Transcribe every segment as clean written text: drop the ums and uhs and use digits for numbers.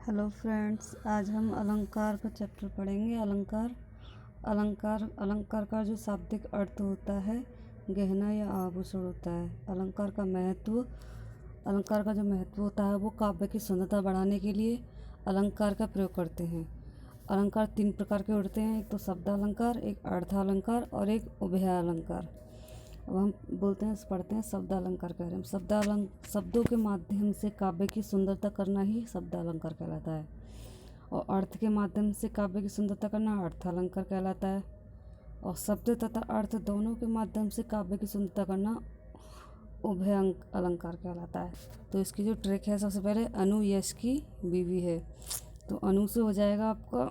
Hello friends, आज हम अलंकार का चैप्टर पढ़ेंगे। अलंकार का जो शाब्दिक अर्थ होता है गहना या आभूषण होता है। अलंकार का जो महत्व होता है वो काव्य की सुंदरता बढ़ाने के लिए अलंकार का प्रयोग करते हैं। अलंकार 3 प्रकार के होते हैं, एक तो शब्द अलंकार, एक अर्थालंकार और एक उभय अलंकार। अब हम पढ़ते हैं शब्द अलंकार के बारे में। शब्दों के माध्यम से काव्य की सुंदरता करना ही शब्द अलंकार कहलाता है, और अर्थ के माध्यम से काव्य की सुंदरता करना अर्थालंकार कहलाता है, और शब्द तथा अर्थ दोनों के माध्यम से काव्य की सुंदरता करना उभय अलंकार कहलाता है। तो इसकी जो ट्रिक है, सबसे पहले अनु यश की बीवी है, तो अनु से हो जाएगा आपका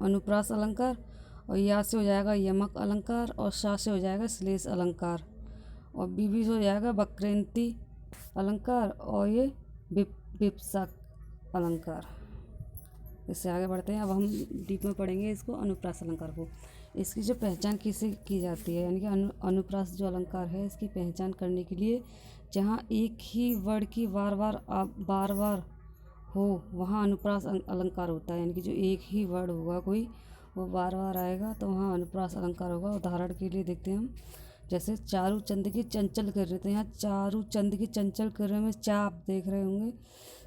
अनुप्रास अलंकार, और या से हो जाएगा यमक अलंकार, और शा से हो जाएगा श्लेष अलंकार, और बीवी से हो जाएगा वक्रेंती अलंकार, और ये विप्सा अलंकार। इससे आगे बढ़ते हैं। अब हम डीप में पढ़ेंगे इसको, अनुप्रास अलंकार को। इसकी जो पहचान किसे की जाती है, यानी कि अनुप्रास जो अलंकार है, इसकी पहचान करने के लिए जहाँ एक ही वर्ड की बार बार हो वहाँ अनुप्रास अलंकार होता है। यानी कि जो एक ही वर्ड होगा कोई, वो बार बार आएगा तो वहाँ अनुप्रास अलंकार होगा। उदाहरण के लिए देखते हैं हम, जैसे चारू चंद की चंचल कर रहे थे, यहाँ चारू चंद की चंचल कर रहे में चा आप देख रहे होंगे,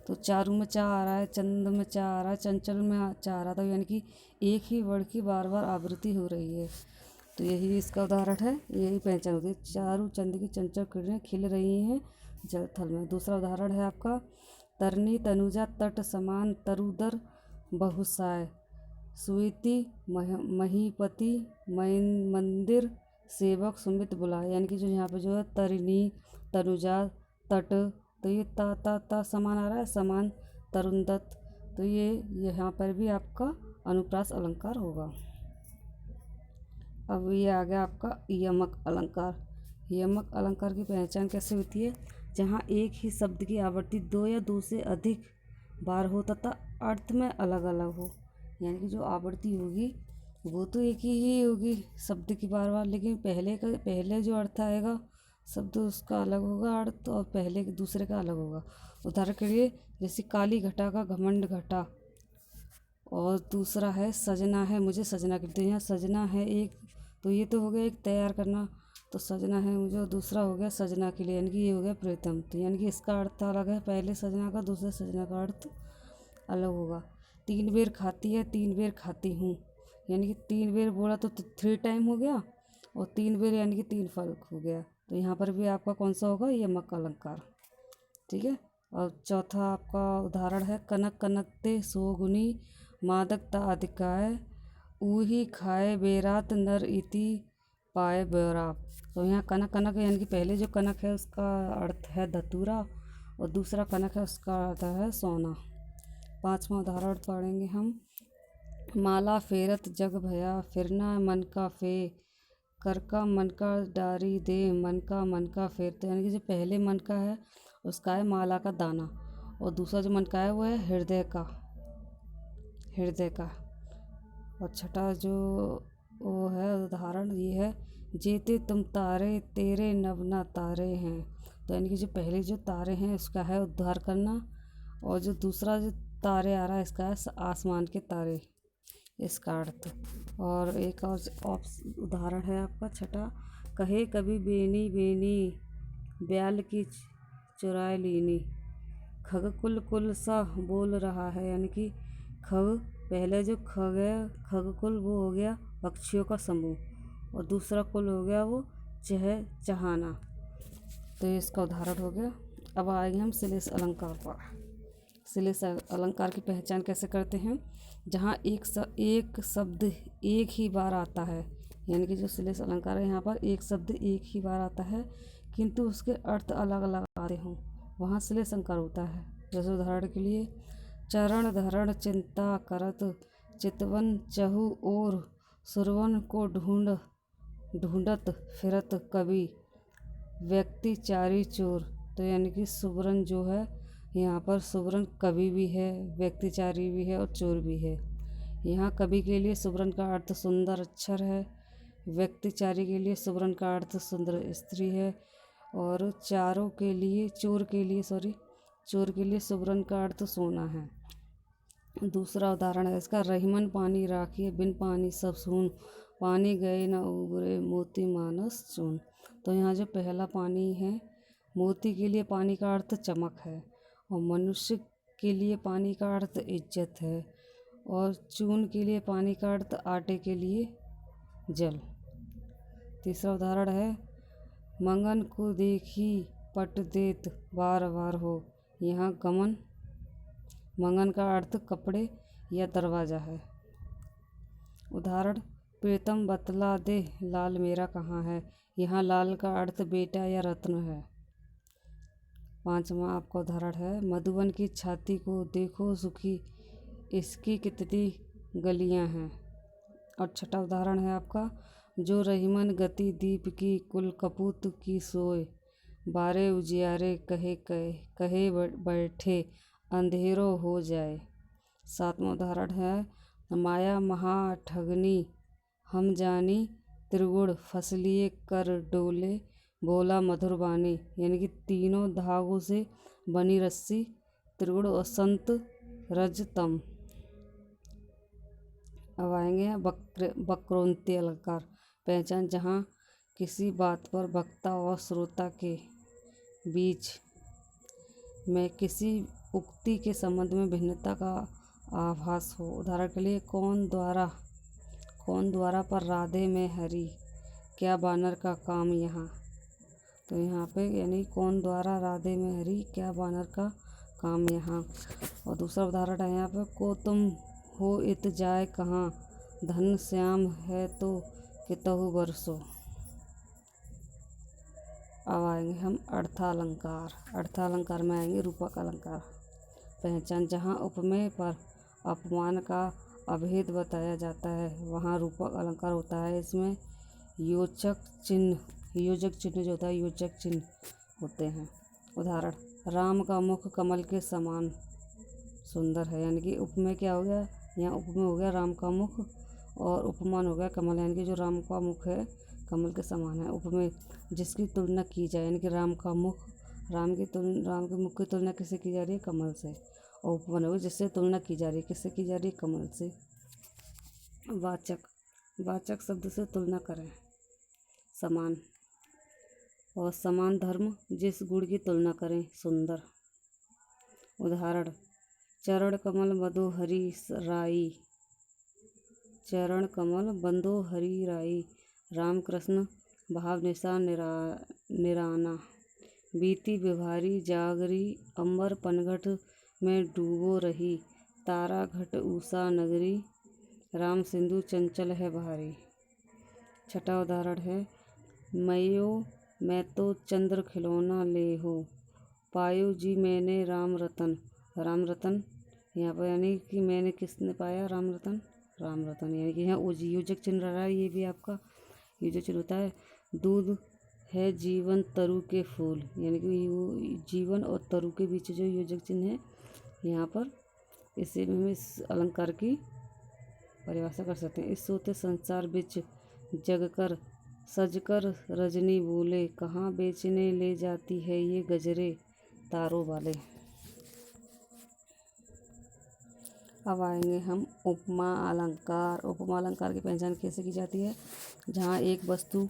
तो चारू में चा आ रहा है, चंद में चा आ रहा है, चंचल में चा आ रहा था, यानी कि एक ही वर्ड की बार बार आवृत्ति हो रही है। तो यही इसका उदाहरण है, यही पहचान होती है। चारू चंद की चंचल किरणें खिल रही हैं जल थल में। दूसरा उदाहरण है आपका, तरनी तनुजा तट समान तरुदर बहुसाय, सुईति महीपति मंदिर सेवक सुमित बुलाए। यानी कि जो यहाँ पे जो है तरिणी तनुजा तट, तो ये ता समान आ रहा है, समान तरुंदत, तो ये यहाँ पर भी आपका अनुप्रास अलंकार होगा। अब ये आ गया आपका यमक अलंकार। यमक अलंकार की पहचान कैसे होती है, जहाँ एक ही शब्द की आवृत्ति 2 या 2 से अधिक बार हो तथा अर्थ में अलग अलग हो। यानी कि जो आवृत्ति होगी वो तो एक ही होगी शब्द की बार बार, लेकिन पहले जो अर्थ आएगा शब्द उसका अलग होगा अर्थ, और पहले दूसरे का अलग होगा। उदाहरण के लिए जैसे काली घटा का घमंड घटा, और दूसरा है सजना है मुझे सजना के लिए, तो यहाँ सजना है एक, तो ये तो हो गया एक तैयार करना, तो सजना है मुझे, और दूसरा हो गया सजना के लिए, यानी कि ये हो गया प्रीतम। तो यानी कि इसका अर्थ अलग है, पहले सजना का दूसरे सजना का अर्थ अलग होगा। 3 बेर खाती है 3 बेर खाती हूँ, यानी कि 3 बेर बोला तो 3 टाइम हो गया, और 3 बेर यानी कि 3 फल हो गया। तो यहाँ पर भी आपका कौन सा होगा, यमक अलंकार। ठीक है। और चौथा आपका उदाहरण है, कनक कनकते सोगुनी मादकता अधिकाय, ऊही खाए बेरात नर इति पाए बेरा। तो यहाँ कनक कनक यानी कि पहले जो कनक है उसका अर्थ है धतूरा, और दूसरा कनक है उसका अर्थ है सोना। 5वां उदाहरण पढ़ेंगे हम, माला फेरत जग भया फिरना मन का फे, कर का मन का डारी दे मन का फेर। तो यानी कि जो पहले मन का है उसका है माला का दाना, और दूसरा जो मन का है वो है हृदय का। और छठा जो वो है उदाहरण ये है, जेते तुम तारे तेरे नवना तारे हैं। तो यानी कि जो पहले जो तारे हैं उसका है उद्धार करना, और जो दूसरा जो तारे आ रहा है इसका है आसमान के तारे, इसका अर्थ। और एक और उदाहरण है आपका छठा, कहे कभी बेनी बेनी ब्याल की चुराए लीनी, खग कुल कुल सा बोल रहा है। यानी कि खग, पहले जो खग है खग कुल वो हो गया पक्षियों का समूह, और दूसरा कुल हो गया वो चहाना। तो ये इसका उदाहरण हो गया। अब आएंगे हम श्लेष अलंकार पर। श्लेष अलंकार की पहचान कैसे करते हैं, जहाँ एक शब्द एक ही बार आता है, यानी कि जो श्लेष अलंकार है यहाँ पर एक शब्द एक ही बार आता है किंतु उसके अर्थ अलग अलग आते हों, वहाँ श्लेष अलंकार होता है। जैसे उदाहरण के लिए, चरण धरण चिंता करत चितवन चहु और सुरवन को ढूंढत फिरत कवि, व्यक्ति चारी चोर। तो यानी कि सुबरन जो है यहाँ पर सुबरन कवि भी है, व्यक्तिचारी भी है, और चोर भी है। यहाँ कवि के लिए सुबरन का अर्थ सुंदर अक्षर है, व्यक्तिचारी के लिए सुबरन का अर्थ सुंदर स्त्री है, और चोर के लिए चोर के लिए सुवर्ण का अर्थ सोना है। दूसरा उदाहरण है इसका, रहीमन पानी राखिए बिन पानी सब सून, पानी गए न उबरे मोती मानस चून। तो यहाँ जो पहला पानी है, मोती के लिए पानी का अर्थ चमक है, और मनुष्य के लिए पानी का अर्थ इज्जत है, और चून के लिए पानी का अर्थ आटे के लिए जल। तीसरा उदाहरण है, मंगन को देखी पट देत बार बार हो। यहाँ गमन मंगन का अर्थ कपड़े या दरवाज़ा है। उदाहरण, प्रीतम बतला दे लाल मेरा कहाँ है। यहाँ लाल का अर्थ बेटा या रत्न है। पांचवा आपका उदाहरण है, मधुबन की छाती को देखो सुखी, इसकी कितनी गलियां हैं। और छठा उदाहरण है आपका, जो रहीमन गति दीप की कुल कपूत की सोए, बारे उजियारे कहे कहे कहे बैठे अंधेरो हो जाए। सातवां उदाहरण है, माया महा ठगनी हम जानी, त्रिगुण फसलिए कर डोले बोला मधुर बानी। यानी कि तीनों धागों से बनी रस्सी, त्रिगुण और संत रजतम। अब आएंगे वक्रोक्ति अलंकार। पहचान, जहाँ किसी बात पर वक्ता और श्रोता के बीच में किसी उक्ति के संबंध में भिन्नता का आभास हो। उदाहरण के लिए, कौन द्वारा पर राधे में हरी, क्या बानर का काम यहाँ। तो यहाँ पे यानी कौन द्वारा राधे में हरी, क्या बानर का काम यहाँ। और दूसरा उदाहरण है यहाँ पे, को तुम हो इत जाए कहाँ, धन श्याम है तो कितहु बरसो। अब आएंगे हम अर्थालंकार। अर्थालंकार में आएंगे रूपक अलंकार। पहचान, जहाँ उपमेय पर अपमान का अभेद बताया जाता है वहाँ रूपक अलंकार होता है। इसमें योजक चिन्ह जो होता है, योजक चिन्ह होते हैं। उदाहरण, राम का मुख कमल के समान सुंदर है। यानी कि उपमेय क्या हो गया, यहाँ उपमेय हो गया राम का मुख, और उपमान हो गया कमल, यानी कि जो राम का मुख है कमल के समान है। उपमेय, जिसकी तुलना की जाए, यानी कि राम के मुख की तुलना किससे की जा रही है, कमल से। और उपमान हो गया जिससे तुलना की जा रही है, किससे की जा रही है, कमल से। वाचक शब्द से तुलना करें, समान। और समान धर्म, जिस गुण की तुलना करें, सुंदर। उदाहरण, चरण कमल बंधो हरि राई, चरण कमल बंधो हरि राई, राम कृष्ण भाव निशान निराना, बीती बिभारी जागरी, अंबर पनघट में डूबो रही, तारा घट उषा नगरी, राम सिंधु चंचल है भारी। छठा उदाहरण है, मैं तो चंद्र खिलौना ले हो, पायो जी मैंने राम रतन। राम रतन यहाँ पर यानी कि मैंने किसने पाया, राम रतन। यानी कि यहाँ योजक चिन्ह रहा है, ये भी आपका योजक चिन्ह होता है। दूध है जीवन तरु के फूल, यानी कि जीवन और तरु के बीच जो योजक चिन्ह है यहाँ पर, इससे भी हम इस अलंकार की परिभाषा कर सकते हैं। इस सोते संसार बिच जगकर सजकर रजनी बोले, कहाँ बेचने ले जाती है ये गजरे तारों वाले। अब आएंगे हम उपमा अलंकार। उपमा अलंकार की पहचान कैसे की जाती है, जहाँ एक वस्तु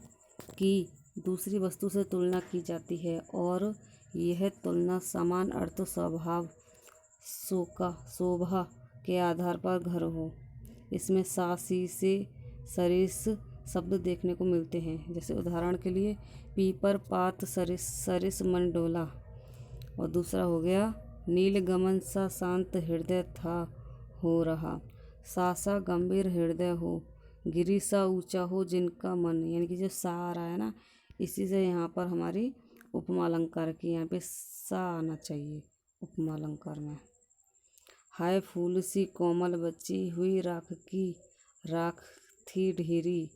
की दूसरी वस्तु से तुलना की जाती है और यह तुलना समान अर्थ स्वभाव शोभा के आधार पर घर हो। इसमें सा सी से सरिस शब्द देखने को मिलते हैं। जैसे उदाहरण के लिए, पीपर पात सरिस मन डोला। और दूसरा हो गया, नील गमन सा शांत हृदय था हो रहा, सा गंभीर हृदय हो, गिरी सा ऊंचा हो जिनका मन। यानी कि जो सा आ रहा है ना, इसी से यहाँ पर हमारी उपमा अलंकार की यहाँ पे सा आना चाहिए उपमा अलंकार में। हाय फूल सी कोमल बच्ची हुई राख थी ढेरी,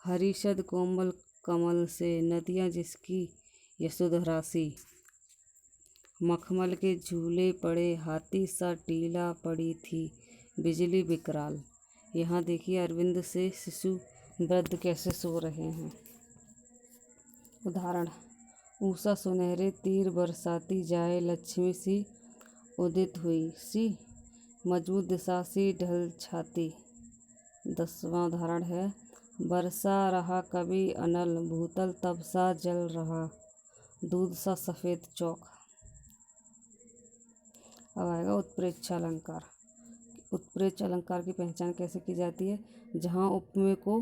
हरिशद कोमल कमल से नदियाँ जिसकी यशोधरासी, मखमल के झूले पड़े हाथी सा टीला पड़ी थी बिजली विकराल। यहाँ देखिए अरविंद से शिशु वृद्ध कैसे सो रहे हैं। उदाहरण, ऊषा सुनहरे तीर बरसाती जाए, लक्ष्मी सी उदित हुई सी मजबूत दिशा सी ढल छाती। 10वां उदाहरण है, बरसा रहा कभी अनल, भूतल तब सा जल रहा, दूध सा सफ़ेद चौक। अब आएगा उत्प्रेक्ष अलंकार। उत्प्रेक्ष अलंकार की पहचान कैसे की जाती है? जहाँ उपमेय को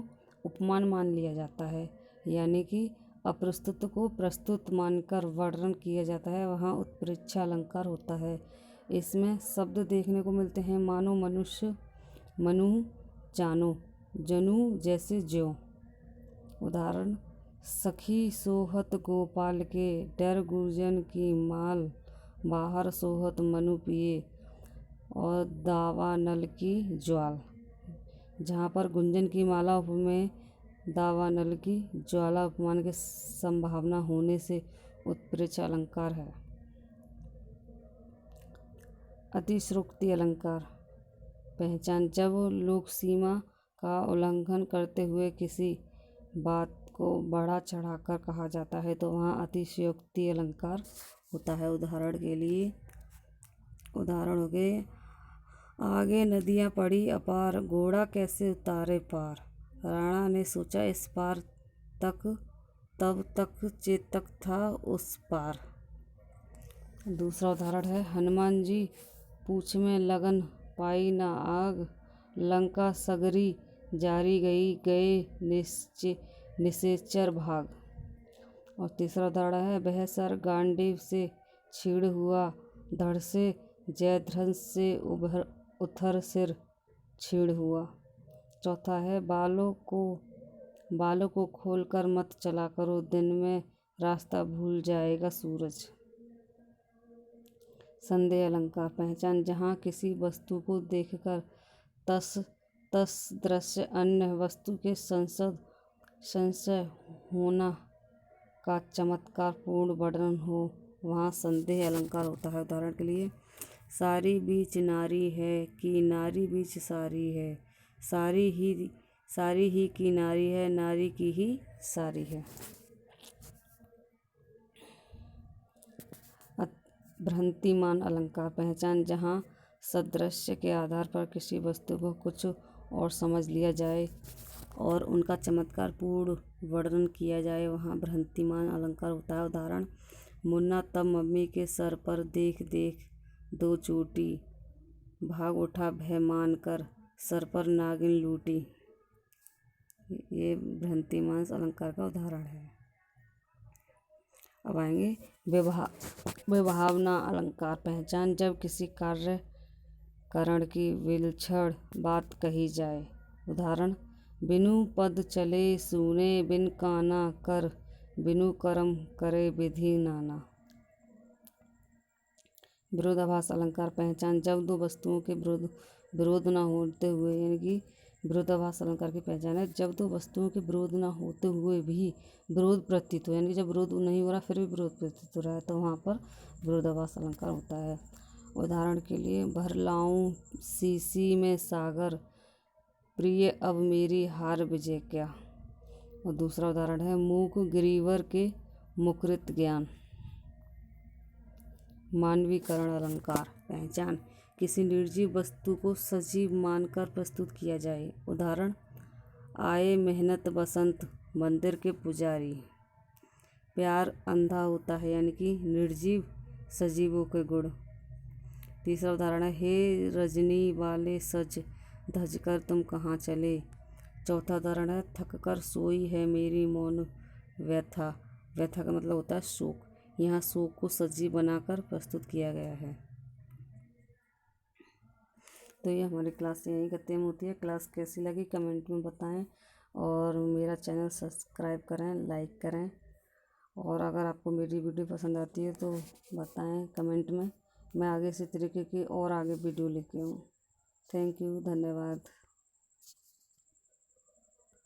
उपमान मान लिया जाता है, यानी कि अप्रस्तुत को प्रस्तुत मानकर वर्णन किया जाता है, वहाँ उत्प्रेक्ष अलंकार होता है। इसमें शब्द देखने को मिलते हैं, मानो, मनुष्य, मनु, जानो, जनु, जैसे ज्यों। उदाहरण, सखी सोहत गोपाल के, डर गुंजन की माल, बाहर सोहत मनु पिए, और दावानल की ज्वाल। जहाँ पर गुंजन की माला उपमेय, दावानल की ज्वाला उपमान की संभावना होने से उत्प्रेक्ष अलंकार है। अतिश्योक्ति अलंकार पहचान, जब लोक सीमा का उल्लंघन करते हुए किसी बात को बढ़ा चढ़ाकर कहा जाता है तो वहाँ अतिश्योक्ति अलंकार होता है। उदाहरण के लिए उदाहरण हो गए, आगे नदियाँ पड़ी अपार, घोड़ा कैसे उतारे पार, राणा ने सोचा इस पार तक, तब तक चेतक था उस पार। दूसरा उदाहरण है, हनुमान जी पूछ में लगन, पाई न आग, लंका सगरी जारी गई, गए निश्चर भाग। और तीसरा उदाहरण है, वह सर गांडीव से छीड़ हुआ, धड़ से जयध्वज से उथर सिर छीड़ हुआ। चौथा है, बालों को खोल कर मत चला करो, दिन में रास्ता भूल जाएगा सूरज। संदेह अलंकार पहचान, जहाँ किसी वस्तु को देखकर तस दृश्य अन्य वस्तु के संशय होना का चमत्कार पूर्ण वर्णन हो, वहाँ संदेह अलंकार होता है। उदाहरण के लिए, सारी बीच नारी है कि नारी बीच सारी है, सारी ही की नारी है, नारी की ही सारी है। भ्रांतिमान अलंकार पहचान, जहाँ सदृश्य के आधार पर किसी वस्तु को कुछ और समझ लिया जाए और उनका चमत्कार पूर्ण वर्णन किया जाए, वहाँ भ्रांतिमान अलंकार होता है। उदाहरण, मुन्ना तब मम्मी के सर पर देख देख दो चोटी, भाग उठा भय मान कर, सर पर नागिन लूटी। ये भ्रांतिमान अलंकार का उदाहरण है। अब आएंगे विभावना अलंकार पहचान, जब किसी कार्य करण की विलक्षण बात कही जाए। उदाहरण, बिनु पद चले सूने, बिन काना कर, बिनु कर्म करे विधि नाना। विरोधाभास अलंकार पहचान, जब दो वस्तुओं के विरोध न होते हुए, यानी कि विरोधाभास अलंकार की पहचान है, जब दो वस्तुओं के विरोध न होते हुए भी विरोध प्रतीत हो, यानी कि जब विरोध नहीं हो रहा फिर भी विरोध प्रतीत हो रहा है, तो वहाँ पर विरोधाभास अलंकार होता है। उदाहरण के लिए, भर लाऊं सीसी में सागर, प्रिय अब मेरी हार विजय क्या। और दूसरा उदाहरण है, मूक गिरिवर के मुकृत ज्ञान। मानवीकरण अलंकार पहचान, किसी निर्जीव वस्तु को सजीव मानकर प्रस्तुत किया जाए। उदाहरण, आए मेहनत बसंत, मंदिर के पुजारी। प्यार अंधा होता है, यानी कि निर्जीव सजीवों के गुण। तीसरा उदाहरण है, हे रजनी वाले सज धज कर तुम कहाँ चले। चौथा उदाहरण है, थक कर सोई है मेरी मौन व्यथा। व्यथा का मतलब होता है शोक। यहाँ शोक को सजीव बनाकर प्रस्तुत किया गया है। तो ये हमारी क्लास यहीं खत्म होती है। क्लास कैसी लगी कमेंट में बताएं और मेरा चैनल सब्सक्राइब करें, लाइक करें, और अगर आपको मेरी वीडियो पसंद आती है तो बताएं कमेंट में। मैं आगे इसी तरीके की और आगे वीडियो लेके आऊँ। थैंक यू, धन्यवाद।